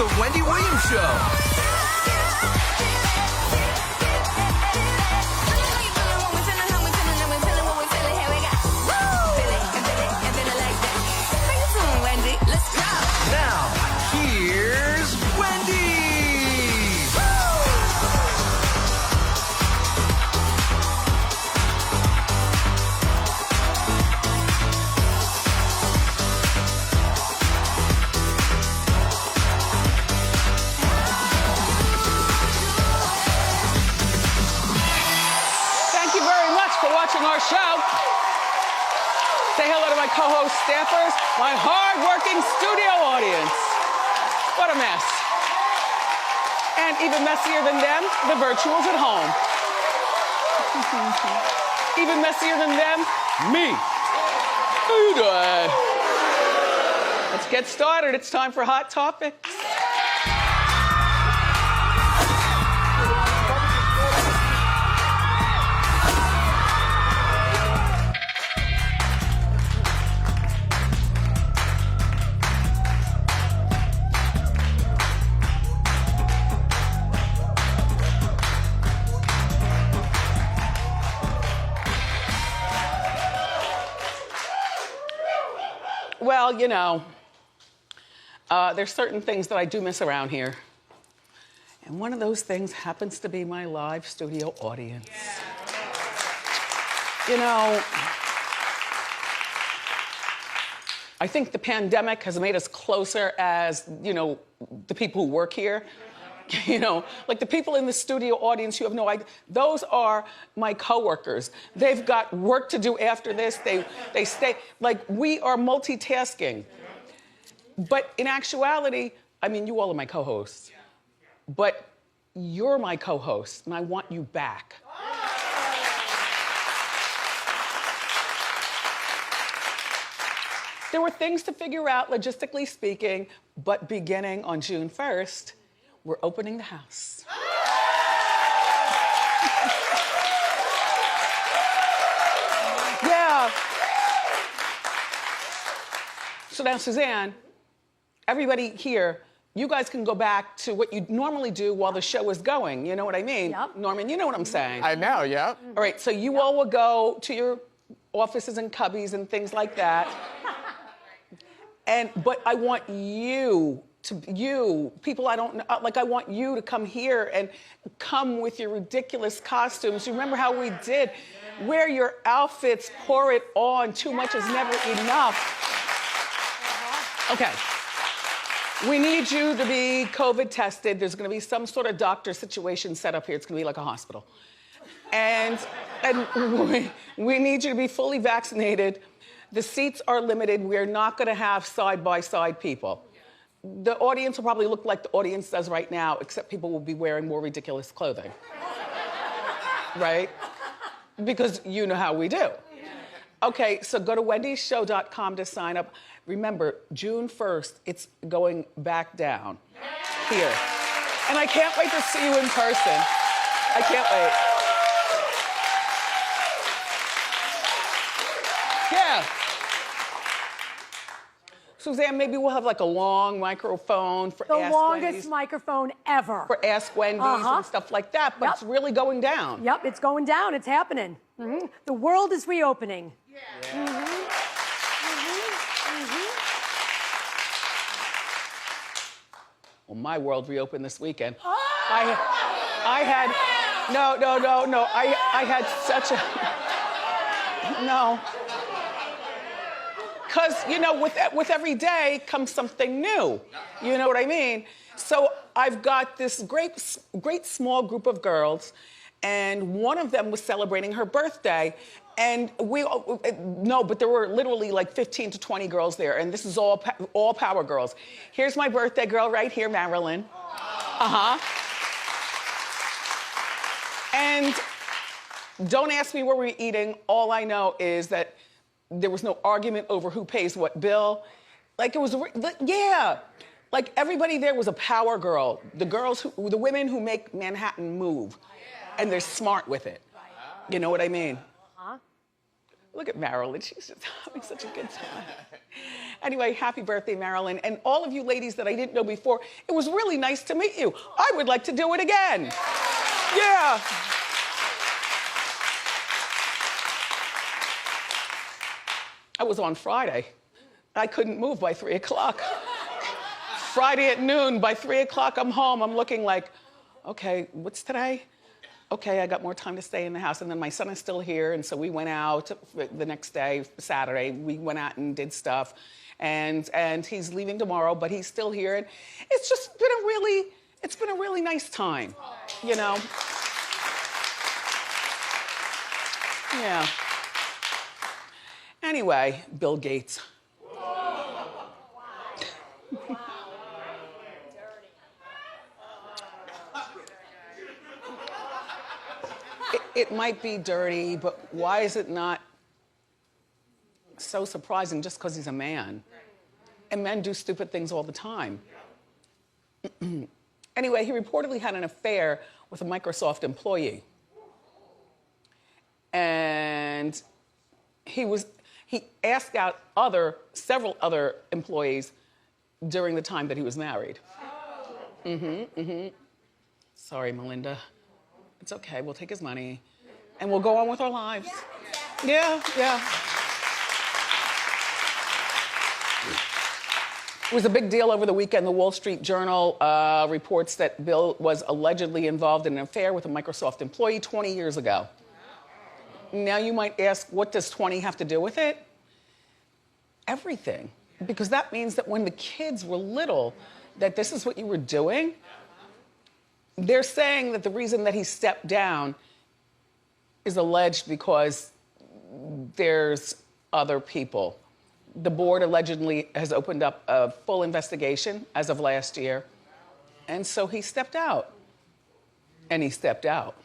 The Wendy Williams Show. Now, here's Wendy. Thank you very much for watching our show. Say hello to my co-host staffers, my hard-working studio audience. What a mess. And even messier than them, the virtuals at home. Even messier than them, me. How you doing? Let's get started. It's time for Hot Topics. Well, you know, there's certain things that I do miss around here. And one of those things happens to be my live studio audience. You know, I think the pandemic has made us closer as, you know, the people who work here. You know, like the people in the studio audience, you have no idea. Those are my coworkers. They've got work to do after this. They stay, like we are multitasking. But in actuality, I mean, you all are my co-hosts. But you're my co-host, and I want you back. There were things to figure out, logistically speaking, but beginning on June 1st, we're opening the house. Yeah. So now, Suzanne, everybody here, you guys can go back to what you normally do while the show is going. You know what I mean? Yep. Norman, you know what I'm saying. I know, yeah. All right, so you all will go to your offices and cubbies and things like that. But I want you, people I don't know, like I want you to come here and come with your ridiculous costumes. You remember how we did? Wear your outfits, pour it on. Too much is never enough. Okay. We need you to be COVID tested. There's gonna be some sort of doctor situation set up here. It's gonna be like a hospital. And we need you to be fully vaccinated. The seats are limited. We're not gonna have side-by-side people. The audience will probably look like the audience does right now, except people will be wearing more ridiculous clothing. Right? Because you know how we do. Okay, so go to wendyshow.com to sign up. Remember, June 1st, it's going back down here. And I can't wait to see you in person. I can't wait. Yeah. Suzanne, maybe we'll have like a long microphone for Ask Wendy's. The longest microphone ever. For Ask Wendy's and stuff like that, but it's really going down. Yep, it's going down. It's happening. Mm-hmm. The world is reopening. Yeah. Mm-hmm. Well, my world reopened this weekend. Oh! I had, no. I had such a, no. Because, you know, with every day comes something new. You know what I mean? So I've got this great small group of girls, and one of them was celebrating her birthday. And but there were literally like 15 to 20 girls there, and this is all power girls. Here's my birthday girl right here, Marilyn. And don't ask me what we're eating. All I know is that there was no argument over who pays what bill. Like it was, yeah. Like everybody there was a power girl. The women who make Manhattan move. And they're smart with it. You know what I mean? Look at Marilyn, she's just having such a good time. Anyway, happy birthday, Marilyn. And all of you ladies that I didn't know before, it was really nice to meet you. I would like to do it again. Yeah. I was on Friday. I couldn't move by 3 o'clock. Friday at noon, by 3 o'clock, I'm home. I'm looking like, okay, what's today? Okay, I got more time to stay in the house. And then my son is still here, and so we went out the next day, Saturday. We went out and did stuff. And he's leaving tomorrow, but he's still here. And it's just been a really nice time, you know? Yeah. Anyway, Bill Gates. It might be dirty, but why is it not so surprising just because he's a man? And men do stupid things all the time. Anyway, he reportedly had an affair with a Microsoft employee. And he asked out several other employees during the time that he was married. Sorry, Melinda. It's okay, we'll take his money and we'll go on with our lives. Yeah. It was a big deal over the weekend. The Wall Street Journal reports that Bill was allegedly involved in an affair with a Microsoft employee 20 years ago. Now you might ask, what does 20 have to do with it? Everything. Because that means that when the kids were little, that this is what you were doing. They're saying that the reason that he stepped down is alleged because there's other people. The board allegedly has opened up a full investigation as of last year. And so he stepped out. And he stepped out.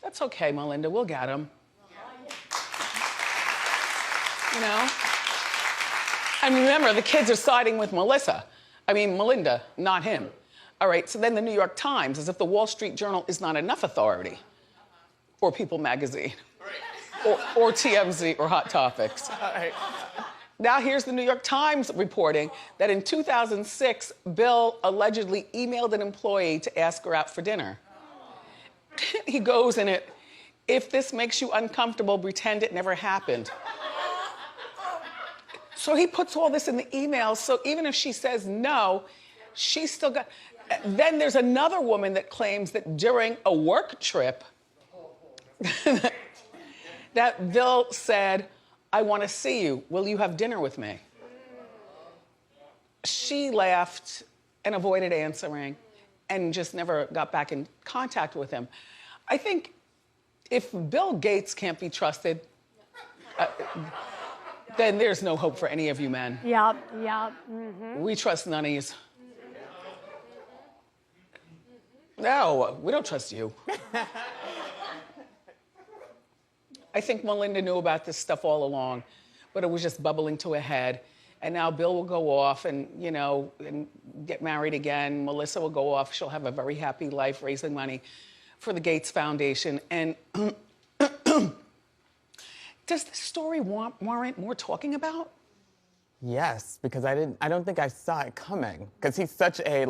That's okay, Melinda, we'll get him. You know? And remember, the kids are siding with Melinda, not him. All right, so then the New York Times, as if the Wall Street Journal is not enough authority, or People Magazine, or TMZ, or Hot Topics. All right. Now here's the New York Times reporting that in 2006, Bill allegedly emailed an employee to ask her out for dinner. He goes in it, if this makes you uncomfortable, pretend it never happened. So he puts all this in the email, so even if she says no, she's still got... Then there's another woman that claims that during a work trip, that Bill said, I want to see you. Will you have dinner with me? She laughed and avoided answering and just never got back in contact with him. I think if Bill Gates can't be trusted, then there's no hope for any of you men. Yeah. Mm-hmm. We trust nunnies. No, we don't trust you. I think Melinda knew about this stuff all along, but it was just bubbling to a head. And now Bill will go off and, and get married again. Melissa will go off. She'll have a very happy life raising money for the Gates Foundation. And does this story warrant more talking about? Yes, because I don't think I saw it coming. Because he's such a,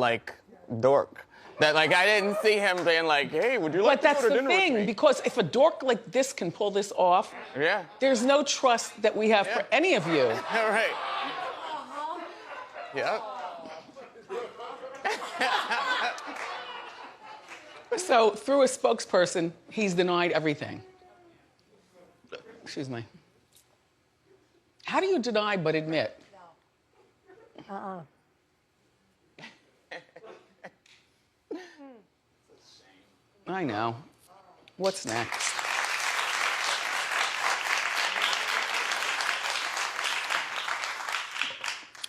dork. That, I didn't see him being like, hey, would you like to go to dinner with me? But that's the thing, because if a dork like this can pull this off, yeah, there's no trust that we have for any of you. All right. Yeah. So, through a spokesperson, he's denied everything. Excuse me. How do you deny but admit? I know. What's next?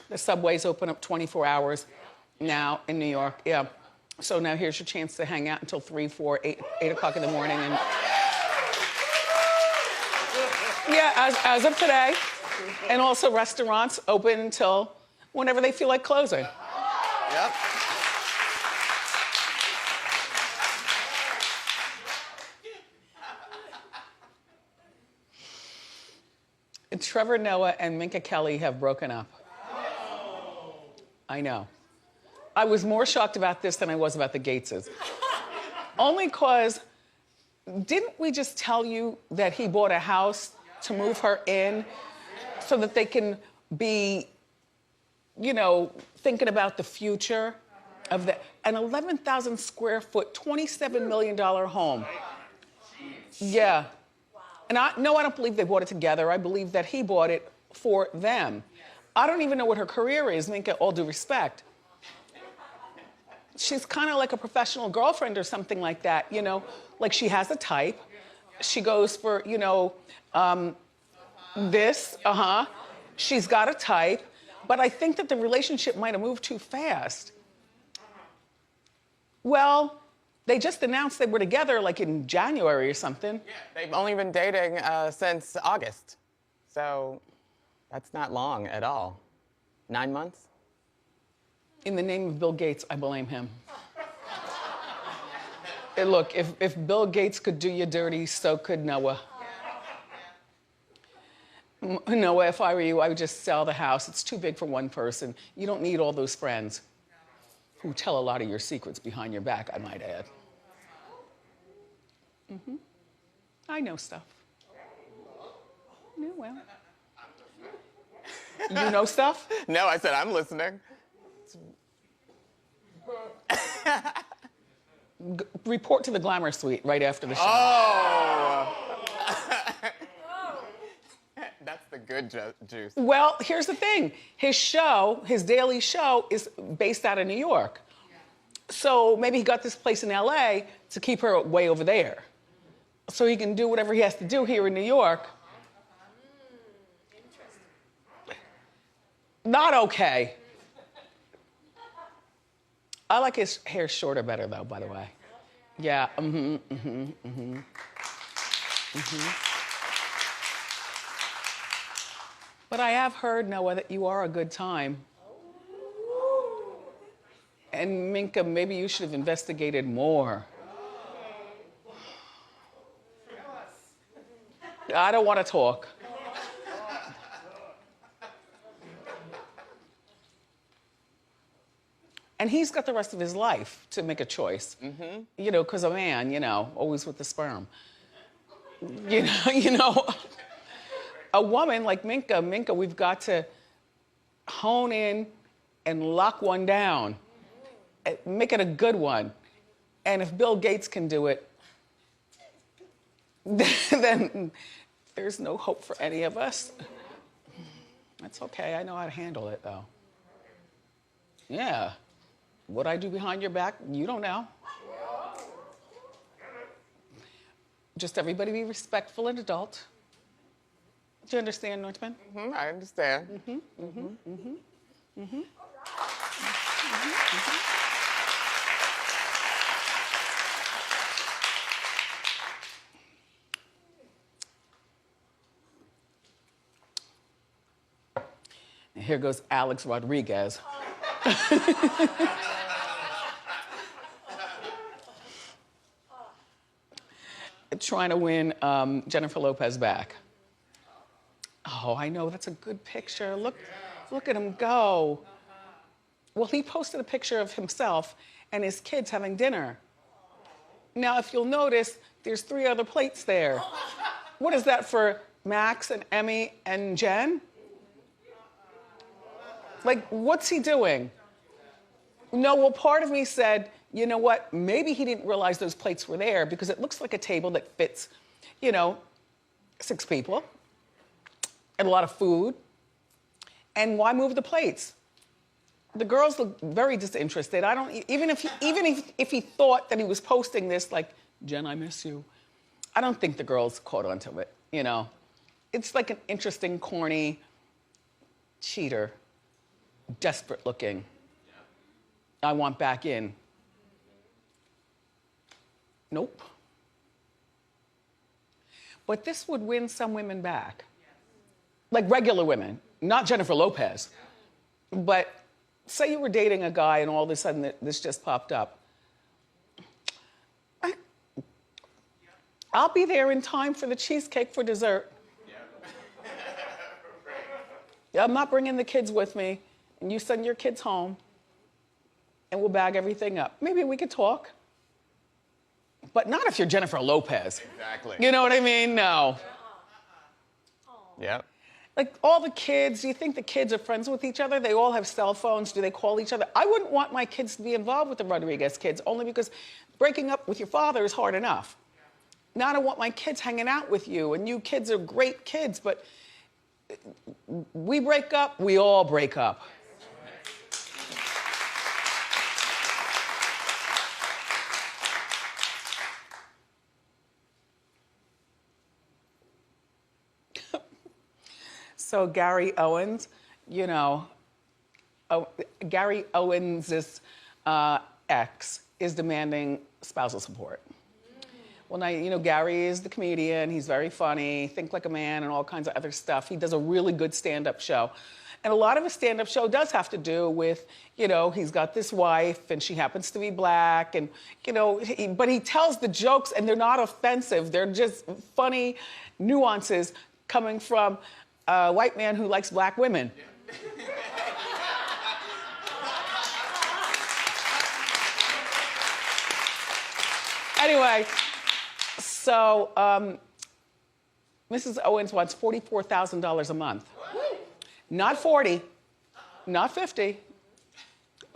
The subways open up 24 hours now in New York. Yeah. So now here's your chance to hang out until 3, 4, 8 o'clock in the morning. And yeah, as of today. And also restaurants open until whenever they feel like closing. Yep. Trevor Noah and Minka Kelly have broken up. I know. I was more shocked about this than I was about the Gateses. Only because, didn't we just tell you that he bought a house to move her in so that they can be, you know, thinking about the future of an 11,000 square foot, $27 million home. Yeah. And I don't believe they bought it together. I believe that he bought it for them. I don't even know what her career is, Minka, all due respect. She's kind of like a professional girlfriend or something like that, you know? Like she has a type. She goes for, you know, She's got a type. But I think that the relationship might have moved too fast. Well, they just announced they were together like in January or something. Yeah, they've only been dating since August. So that's not long at all. 9 months? In the name of Bill Gates, I blame him. Hey, look, if Bill Gates could do you dirty, so could Noah. Noah, if I were you, I would just sell the house. It's too big for one person. You don't need all those friends who tell a lot of your secrets behind your back, I might add. I know stuff. Yeah, well. You know stuff? No, I said I'm listening. Report to the Glamour Suite right after the show. Oh! That's the good juice. Well, here's the thing. His show, his daily show, is based out of New York. So maybe he got this place in LA to keep her way over there. So he can do whatever he has to do here in New York. Not okay. I like his hair shorter better, though, by the way. Yeah, But I have heard, Noah, that you are a good time. And Minka, maybe you should have investigated more. I don't want to talk. And he's got the rest of his life to make a choice. You know, because a man, you know, always with the sperm. You know, a woman like Minka, we've got to hone in and lock one down. Make it a good one. And if Bill Gates can do it, then there's no hope for any of us. That's okay, I know how to handle it, though. Yeah. What I do behind your back, you don't know. Just everybody be respectful and adult. Do you understand, Northman? I understand. And here goes Alex Rodriguez. Trying to win Jennifer Lopez back. Oh, I know, that's a good picture. Look at him go. Well, he posted a picture of himself and his kids having dinner. Now, if you'll notice, there's 3 other plates there. What is that for Max and Emmy and Jen? Like, what's he doing? No, well, part of me said, you know what? Maybe he didn't realize those plates were there because it looks like a table that fits, you know, 6 people and a lot of food. And why move the plates? The girls look very disinterested. I don't, even if he thought that he was posting this like, Jen, I miss you, I don't think the girls caught onto it, you know? It's like an interesting, corny cheater, desperate looking. I want back in. Nope. But this would win some women back. Like regular women, not Jennifer Lopez. But say you were dating a guy and all of a sudden this just popped up. I'll be there in time for the cheesecake for dessert. I'm not bringing the kids with me, and you send your kids home, and we'll bag everything up. Maybe we could talk. But not if you're Jennifer Lopez. Exactly. You know what I mean? No. Yep. Like, all the kids, do you think the kids are friends with each other? They all have cell phones. Do they call each other? I wouldn't want my kids to be involved with the Rodriguez kids, only because breaking up with your father is hard enough. Now I don't want my kids hanging out with you, and you kids are great kids, but we break up, we all break up. So Gary Owens, you know, Gary Owens' ex is demanding spousal support. Well, now, you know, Gary is the comedian. He's very funny, Think Like a Man, and all kinds of other stuff. He does a really good stand-up show. And a lot of his stand-up show does have to do with, you know, he's got this wife, and she happens to be black, and, you know, but he tells the jokes, and they're not offensive. They're just funny nuances coming from a white man who likes black women. Anyway, so Mrs. Owens wants $44,000 a month. Not 40, not 50,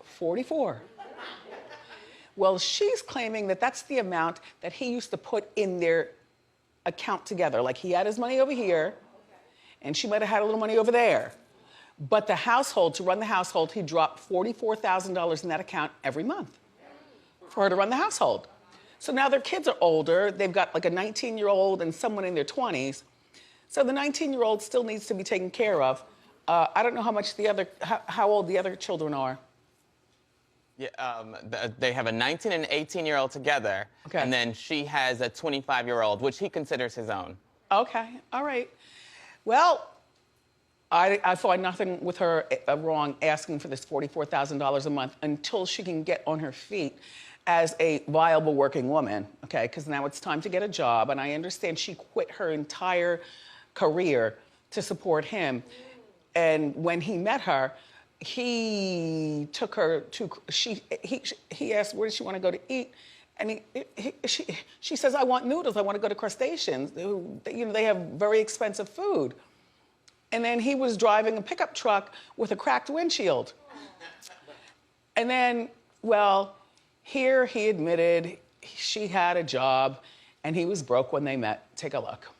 44. Well, she's claiming that that's the amount that he used to put in their account together. Like, he had his money over here, and she might have had a little money over there. But the household, to run the household, he dropped $44,000 in that account every month for her to run the household. So now their kids are older. They've got like a 19-year-old and someone in their 20s. So the 19-year-old still needs to be taken care of. I don't know how old the other children are. Yeah, they have a 19 and 18-year-old together. Okay. And then she has a 25-year-old, which he considers his own. Okay, all right. Well, I find nothing with her wrong asking for this $44,000 a month until she can get on her feet as a viable working woman, okay? Because now it's time to get a job, and I understand she quit her entire career to support him. And when he met her, he took her to, he asked, where does she want to go to eat? And she says, I want noodles, I want to go to Crustaceans. You know, they have very expensive food. And then he was driving a pickup truck with a cracked windshield. And then, well, here he admitted she had a job and he was broke when they met. Take a look.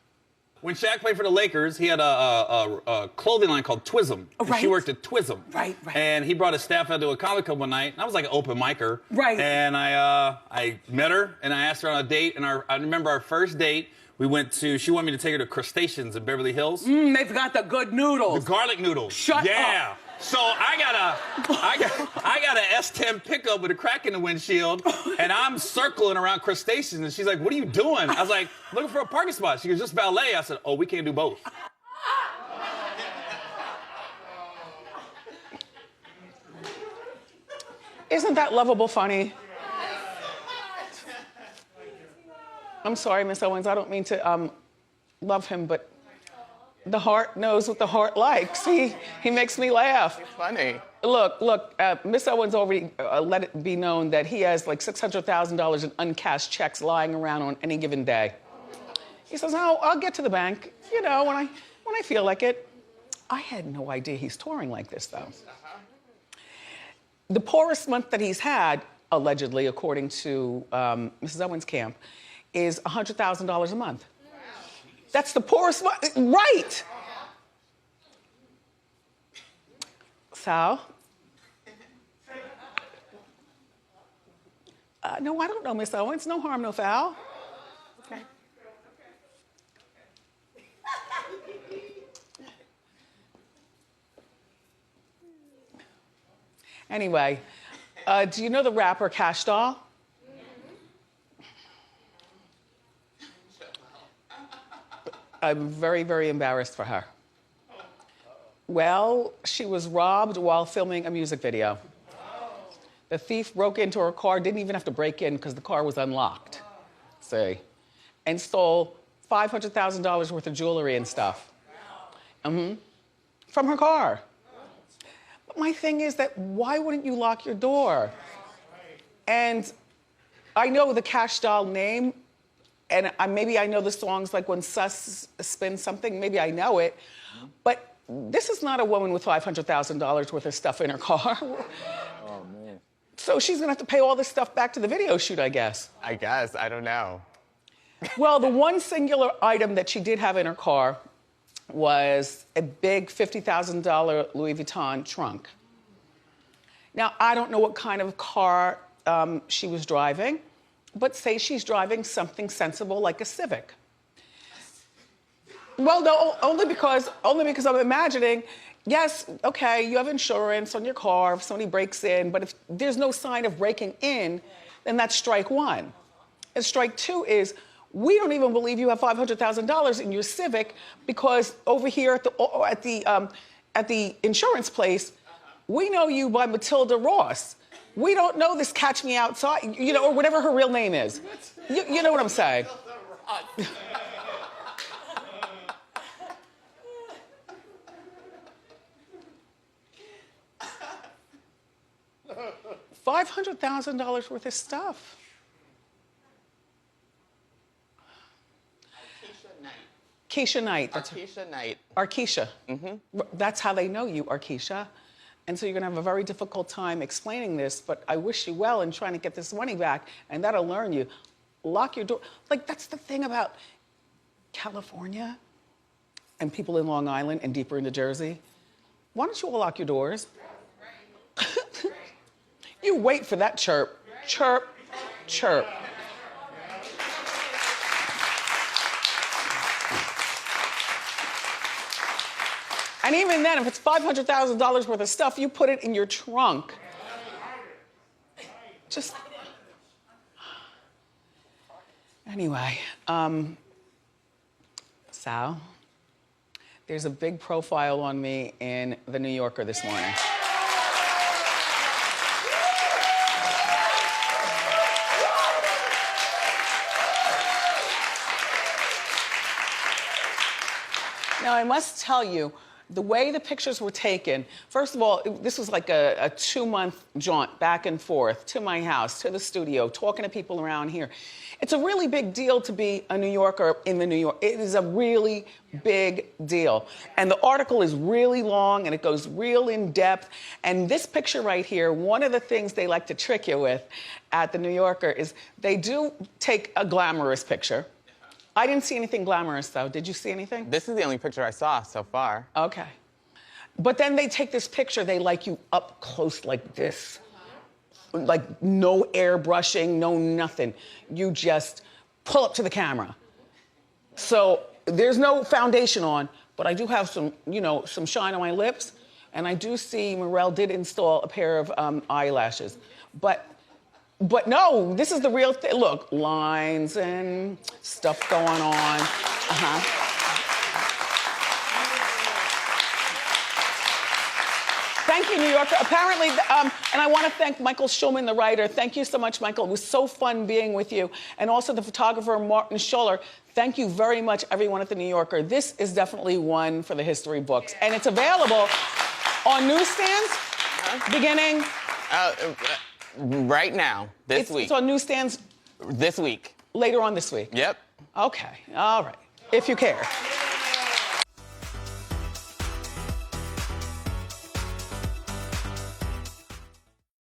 When Shaq played for the Lakers, he had a clothing line called Twism. Oh, right. She worked at Twism. Right. And he brought his staff out to a comic club one night, and I was like an open micer. Right. And I met her, and I asked her on a date, and I remember our first date, she wanted me to take her to Crustaceans in Beverly Hills. They've got the good noodles. The garlic noodles. Shut up. Yeah. So I got an S10 pickup with a crack in the windshield, and I'm circling around Crustaceans, and she's like, what are you doing? I was like, looking for a parking spot. She goes, just valet. I said, oh, we can't do both. Isn't that lovable funny? I'm sorry, Miss Owens, I don't mean to love him, but the heart knows what the heart likes. He makes me laugh. It's funny. Look, Miss Owens already let it be known that he has like $600,000 in uncashed checks lying around on any given day. He says, "No, I'll get to the bank, you know, when I feel like it." I had no idea he's touring like this, though. The poorest month that he's had, allegedly, according to Mrs. Owens' camp, is $100,000 a month. That's the poorest month, right? Sal? No, I don't know, Miss Owens. No harm, no foul. Okay. Anyway, do you know the rapper Cash Doll? I'm very, very embarrassed for her. Well, she was robbed while filming a music video. The thief broke into her car, didn't even have to break in because the car was unlocked, see, and stole $500,000 worth of jewelry and stuff. from her car. But my thing is that why wouldn't you lock your door? And I know the Cash Doll name, and maybe I know the songs like when Sus spins something, maybe I know it, but this is not a woman with $500,000 worth of stuff in her car. Oh, man. So she's gonna have to pay all this stuff back to the video shoot, I guess. I guess, I don't know. Well, the one singular item that she did have in her car was a big $50,000 Louis Vuitton trunk. Now, I don't know what kind of car she was driving, but say she's driving something sensible like a Civic. Well, no, only because I'm imagining, yes, okay, you have insurance on your car if somebody breaks in, but if there's no sign of breaking in, then that's strike one. And strike two is, we don't even believe you have $500,000 in your Civic because over here at the insurance place, we know you by Matilda Ross. We don't know this Catch Me Outside, you know, or whatever her real name is. You know what I'm saying? $500,000 worth of stuff. Keisha Knight. Keisha Knight. Arkisha. That's how they know you, Arkisha. And so you're gonna have a very difficult time explaining this, but I wish you well in trying to get this money back, and that'll learn you. Lock your door. Like, that's the thing about California and people in Long Island and deeper into Jersey. Why don't you all lock your doors? You wait for that chirp. Chirp, chirp. And even then, if it's $500,000 worth of stuff, you put it in your trunk. Just. Anyway, Sal, there's a big profile on me in The New Yorker this morning. Now, I must tell you, the way the pictures were taken, first of all, this was like a 2-month jaunt back and forth to my house, to the studio, talking to people around here. It's a really big deal to be a New Yorker in the New York. It is a really big deal. And the article is really long and it goes real in depth. And this picture right here, one of the things they like to trick you with at the New Yorker is they do take a glamorous picture. I didn't see anything glamorous, though. Did you see anything? This is the only picture I saw so far. Okay. But then they take this picture, they like you up close like this. Like no airbrushing, no nothing. You just pull up to the camera. So there's no foundation on, but I do have some, you know, some shine on my lips. And I do see Morel did install a pair of eyelashes. But no, this is the real thing. Look, lines and stuff going on. Thank you, New Yorker. Apparently, and I want to thank Michael Schulman, the writer. Thank you so much, Michael. It was so fun being with you. And also the photographer, Martin Scholler. Thank you very much, everyone at the New Yorker. This is definitely one for the history books. And it's available on newsstands beginning... Right now, this week. It's on newsstands? This week. Later on this week? Yep. Okay, all right. If you care.